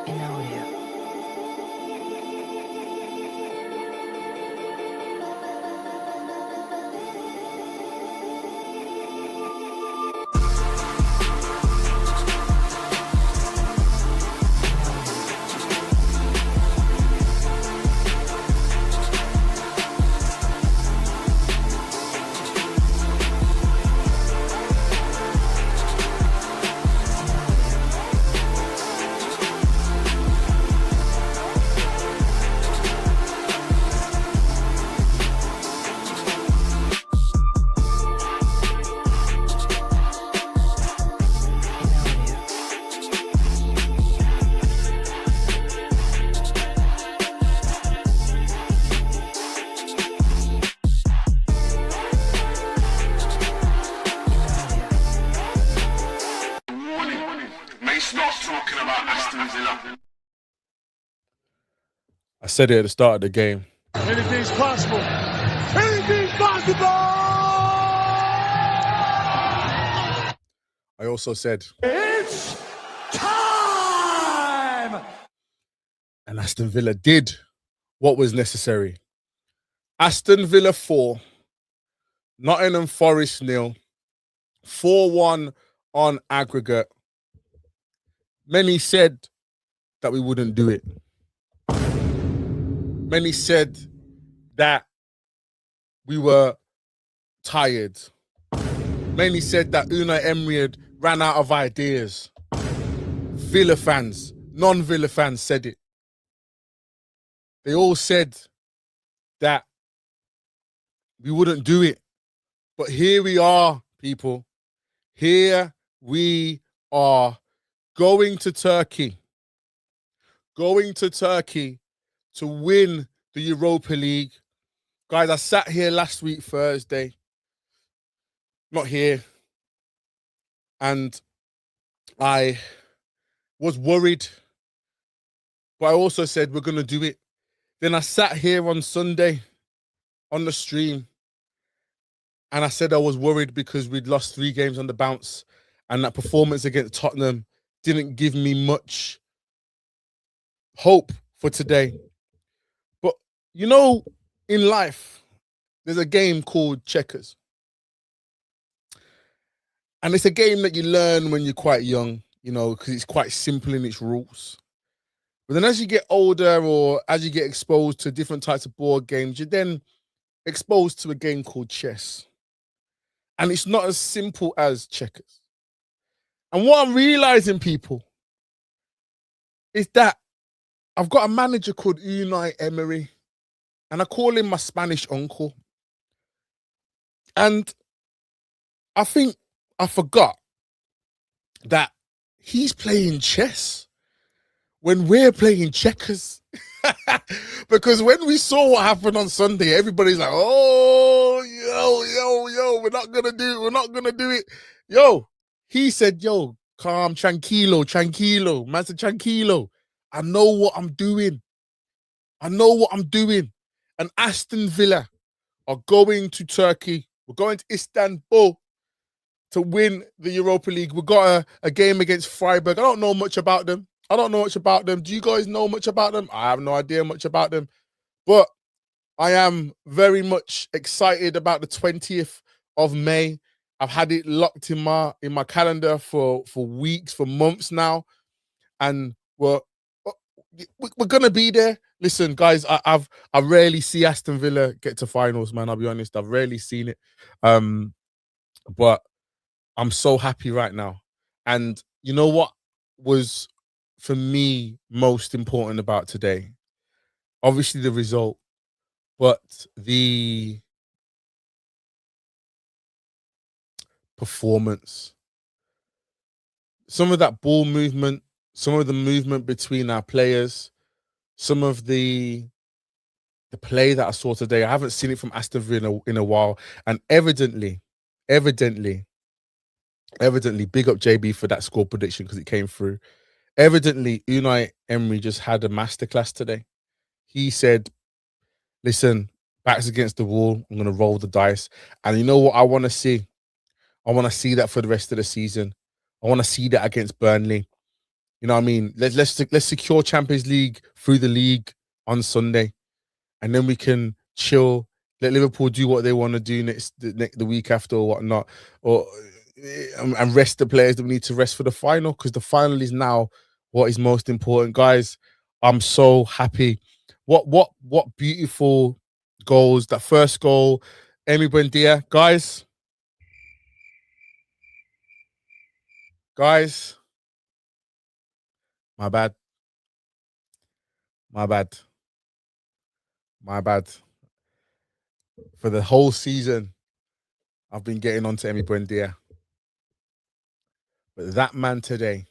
in audio. Stop talking about Aston Villa. I said it at the start of the game. Anything's possible. Anything's possible! I also said, It's time! and Aston Villa did what was necessary. Aston Villa 4, Nottingham Forest 0, 4-1 on aggregate. Many said that we wouldn't do it. Many said that we were tired. Many said that Unai Emery had ran out of ideas. Villa fans, non-Villa fans said it. They all said that we wouldn't do it. But here we are, people. Here we are, going to Turkey. Going to Turkey to win the Europa League. Guys, I sat here last week, Thursday. Not here. And I was worried. But I also said, we're going to do it. Then I sat here on Sunday on the stream. And I said I was worried because we'd lost 3 games on the bounce. And that performance against Tottenham didn't give me much hope for today. But, you know, in life, there's a game called checkers. And it's a game that you learn when you're quite young, you know, because it's quite simple in its rules. But then as you get older or as you get exposed to different types of board games, you're then exposed to a game called chess. And it's not as simple as checkers. And what I'm realizing, people, is that I've got a manager called Unai Emery, and I call him my Spanish uncle. And I think I forgot that he's playing chess when we're playing checkers. Because when we saw what happened on Sunday, everybody's like, oh, yo, we're not gonna do it. Yo, he said, yo, calm, tranquilo. Man said, tranquilo. I know what I'm doing. And Aston Villa are going to Turkey. We're going to Istanbul to win the Europa League. We've got a game against Freiburg. I don't know much about them. Do you guys know much about them? I have no idea much about them. But I am very much excited about the 20th of May. I've had it locked in my calendar for weeks, for months now. And we're gonna be there. Listen, guys, I rarely see Aston Villa get to finals, man. I'll be honest, I've rarely seen it. But I'm so happy right now. And you know what was for me most important about today? Obviously the result, but the performance. Some of that ball movement, some of the movement between our players, some of the play that I saw today. I haven't seen it from Aston Villa in a while. And evidently, big up JB for that score prediction because it came through. Evidently, Unai Emery just had a masterclass today. He said, listen, backs against the wall. I'm going to roll the dice. And you know what I want to see? I want to see that for the rest of the season. I want to see that against Burnley. You know what I mean? Let's secure Champions League through the league on Sunday, and then we can chill. Let Liverpool do what they want to do the week after or whatnot, or and rest the players that we need to rest for the final, because the final is now what is most important, guys. I'm so happy. What beautiful goals! That first goal, Emery Buendia, guys. My bad, my bad, my bad. For the whole season, I've been getting on to Emery Buendia. But that man today,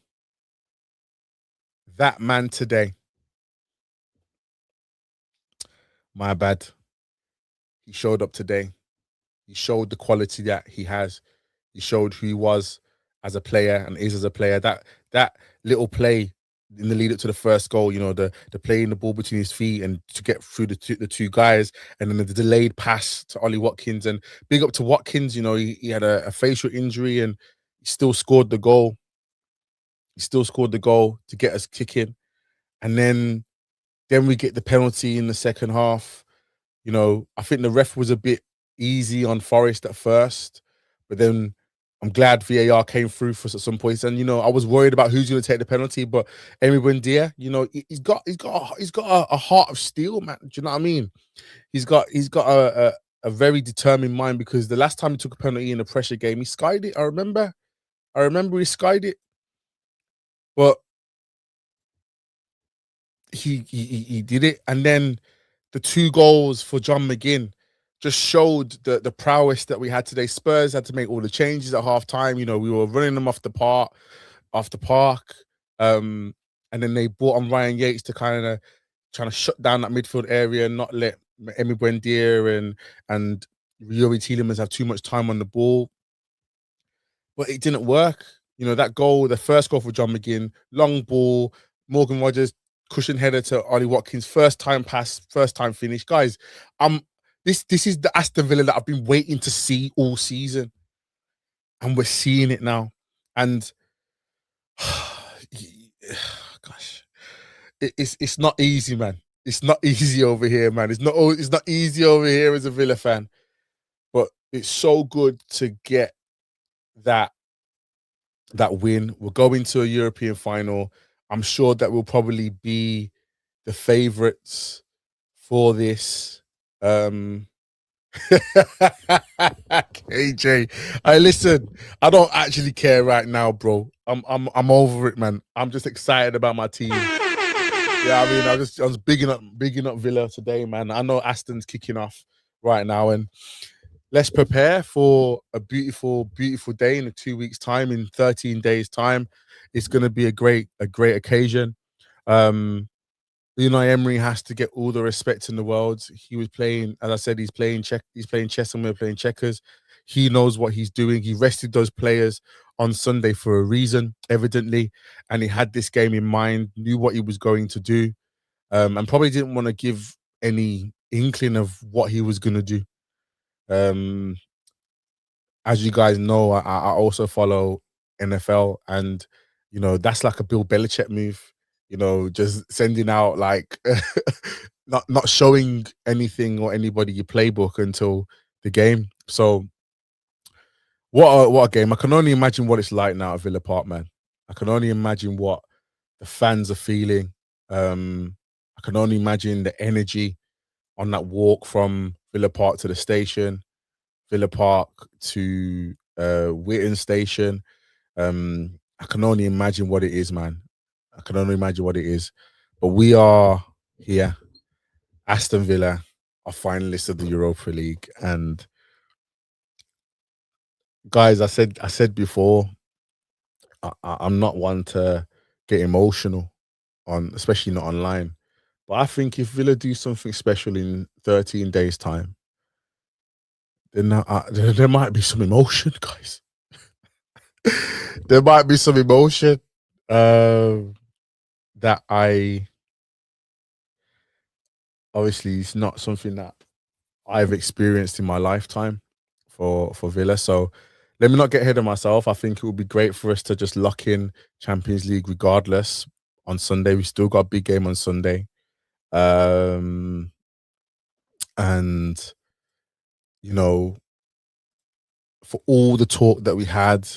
my bad. He showed up today. He showed the quality that he has. He showed who he was as a player and is as a player. That little play in the lead up to the first goal, you know, the playing the ball between his feet and to get through the two guys, and then the delayed pass to Ollie Watkins. And big up to Watkins, you know, he had a facial injury and he still scored the goal. He still scored the goal to get us kicking. And then we get the penalty in the second half. You know, I think the ref was a bit easy on Forest at first, but then I'm glad VAR came through for some points. And you know, I was worried about who's going to take the penalty, but Emery Buendia, you know, he's got a heart of steel, man. Do you know what I mean? He's got a very determined mind, because the last time he took a penalty in a pressure game, he skied it. I remember he skied it, but he did it. And then the 2 goals for John McGinn just showed the prowess that we had today. Spurs had to make all the changes at half time. You know, we were running them off the park. And then they brought on Ryan Yates to kind of trying to shut down that midfield area and not let Emery Buendia and Yuri Tielemans have too much time on the ball. But it didn't work. You know, that goal, the first goal for John McGinn, long ball, Morgan Rogers, cushion header to Ollie Watkins, first time pass, first time finish. Guys, this is the Aston Villa that I've been waiting to see all season. And we're seeing it now. And gosh, it's not easy, man. It's not easy over here, man. It's not easy over here as a Villa fan. But it's so good to get that win. We're going to a European final. I'm sure that we'll probably be the favourites for this. KJ, listen. I don't actually care right now, bro. I'm over it, man. I'm just excited about my team. Yeah, I mean, I was bigging up Villa today, man. I know Aston's kicking off right now, and let's prepare for a beautiful day in 2 weeks' time, in 13 days' time. It's going to be a great occasion. Emery has to get all the respect in the world. He was playing, as I said, he's playing chess and we're playing checkers. He knows what he's doing. He rested those players on Sunday for a reason, evidently, and he had this game in mind, knew what he was going to do, and probably didn't want to give any inkling of what he was going to do. As you guys know, I also follow NFL, and you know, that's like a Bill Belichick move. You know, just sending out like not showing anything or anybody your playbook until the game. So what a game. I can only imagine what it's like now at Villa Park, man. I can only imagine what the fans are feeling. I can only imagine the energy on that walk from Villa Park to the station, Villa Park to Witten Station. I can only imagine what it is, man. I can only imagine what it is. But we are here. Aston Villa are finalists of the Europa League. And guys, I said before, I'm not one to get emotional especially not online. But I think if Villa do something special in 13 days' time, then there might be some emotion, guys. There might be some emotion that obviously it's not something that I've experienced in my lifetime for Villa. So let me not get ahead of myself. I think it would be great for us to just lock in Champions League regardless on Sunday. We still got a big game on Sunday. And you know, for all the talk that we had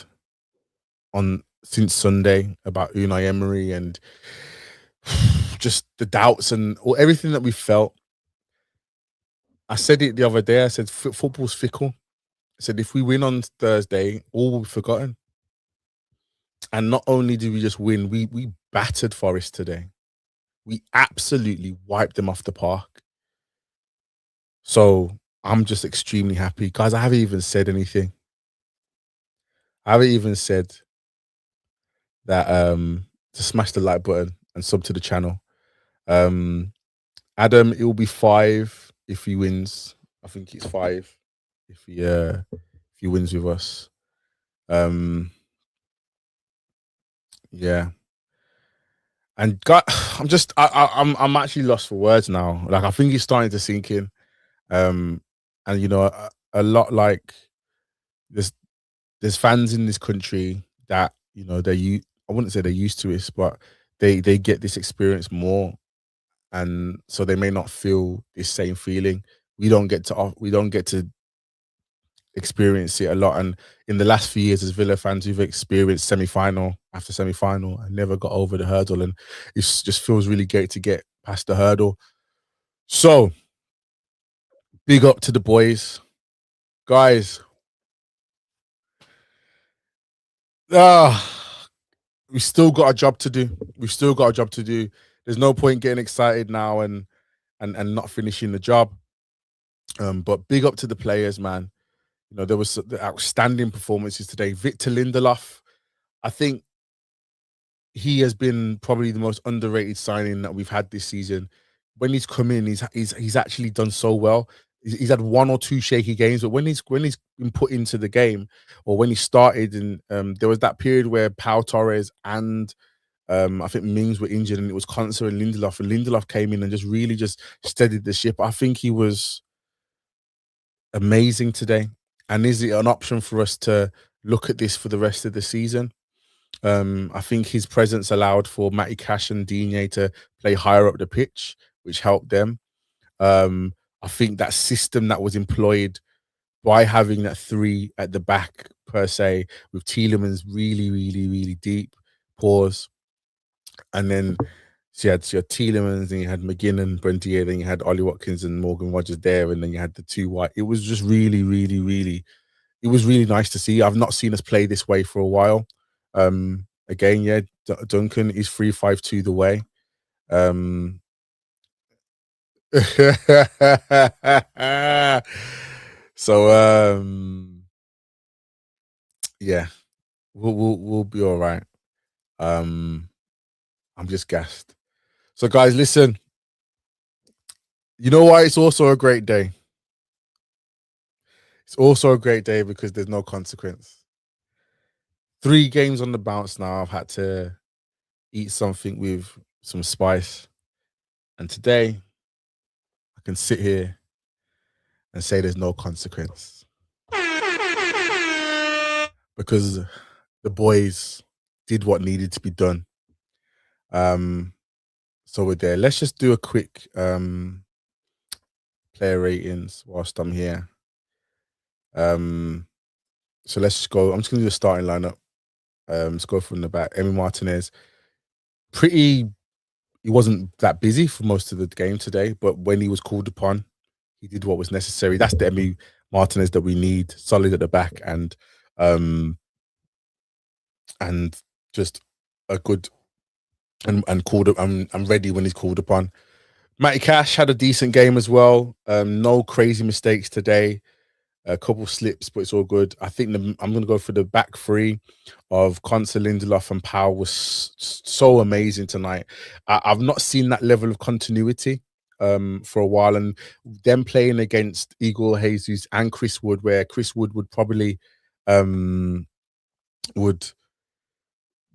on since Sunday about Unai Emery and just the doubts and everything that we felt, I said it the other day. I said football's fickle. I said if we win on Thursday, all will be forgotten. And not only did we just win, we battered Forest today. We absolutely wiped them off the park. So I'm just extremely happy. Guys, I haven't even said anything. I haven't even said that to smash the like button and sub to the channel. Adam, it will be 5 if he wins. I think it's 5 if he wins with us. Yeah. And God, I'm actually lost for words now. Like I think it's starting to sink in. And you know, a lot like there's fans in this country that, you know, I wouldn't say they're used to it, but they get this experience more, and so they may not feel this same feeling. We don't get to experience it a lot. And in the last few years as Villa fans, we've experienced semi-final after semi-final and never got over the hurdle, and it just feels really great to get past the hurdle. So big up to the boys, guys. We still got a job to do. We've still got a job to do. There's no point getting excited now and not finishing the job. But big up to the players, man. You know, there was the outstanding performances today. Victor Lindelof, I think he has been probably the most underrated signing that we've had this season. When he's come in, he's actually done so well. He's had 1 or 2 shaky games, but when he's been put into the game, or when he started, and there was that period where Pau Torres and I think Mings were injured, and it was Konsa and Lindelof. And Lindelof came in and just really just steadied the ship. I think he was amazing today. And is it an option for us to look at this for the rest of the season? I think his presence allowed for Matty Cash and Digne to play higher up the pitch, which helped them. I think that system that was employed by having that 3 at the back, per se, with Tielemans really, really, really deep, pause. And then so you had Tielemans, then you had McGinn, Brentier, then you had Ollie Watkins and Morgan Rogers there, and then you had the 2 white. It was just really, really, really, it was really nice to see. I've not seen us play this way for a while. Again, yeah, Duncan is 3-5-2 the way. So yeah, we'll be all right. I'm just gassed. So guys, listen, you know why it's also a great day? It's also a great day because there's no consequence. 3 games on the bounce now. I've had to eat something with some spice. And today, I can sit here and say there's no consequence. Because the boys did what needed to be done. So we're there. Let's just do a quick player ratings whilst I'm here. So let's just go. I'm just going to do a starting lineup. Let's go from the back. Emi Martinez, he wasn't that busy for most of the game today, but when he was called upon, he did what was necessary. That's the Emi Martinez that we need, solid at the back and just a good and called up. I'm ready when he's called upon. Matty Cash had a decent game as well. No crazy mistakes today. A couple slips, but it's all good. I think I'm going to go for the back 3 of Konsa, Lindelof, and Powell was so amazing tonight. I've not seen that level of continuity for a while, and them playing against Igor Jesus and Chris Wood, where Chris Wood would probably would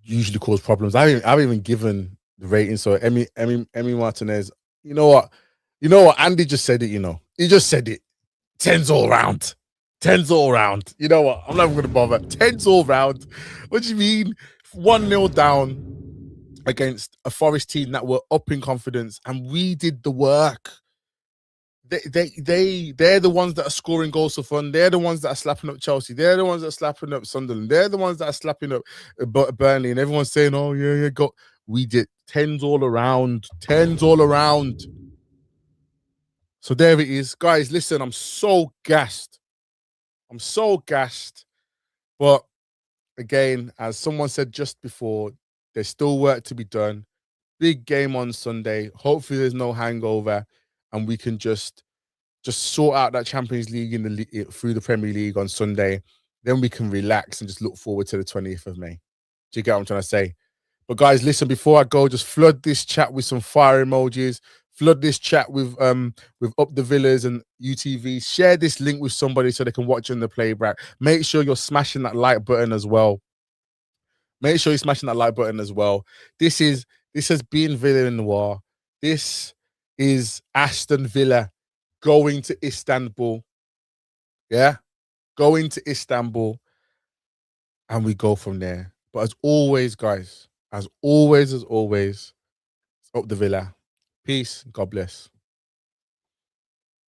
usually cause problems. I haven't even given the rating. So Emi Martinez, you know what? Andy just said it. He just said it. 10s all round. 10's all round. You know what? I'm not even going to bother. 10's all round. What do you mean? 1-0 down against a Forest team that were up in confidence, and we did the work. They're the ones that are scoring goals for fun. They're the ones that are slapping up Chelsea. They're the ones that are slapping up Sunderland. They're the ones that are slapping up Burnley, and everyone's saying, "Oh yeah, go." We did 10's all around. 10's all around. So there it is, guys. Listen, I'm so gassed. I'm so gassed. But again, as someone said just before, there's still work to be done. Big game on Sunday. Hopefully, there's no hangover, and we can just sort out that Champions League through the Premier League on Sunday. Then we can relax and just look forward to the 20th of May. Do you get what I'm trying to say? But guys, listen, before I go, just flood this chat with some fire emojis. Flood this chat with Up the Villas and UTV. Share this link with somebody so they can watch on the playback. Make sure you're smashing that like button as well. Make sure you're smashing that like button as well. This has been Villa in Noir. This is Aston Villa going to Istanbul. Yeah? Going to Istanbul. And we go from there. But as always, guys, as always, Up the Villa. Peace. God bless.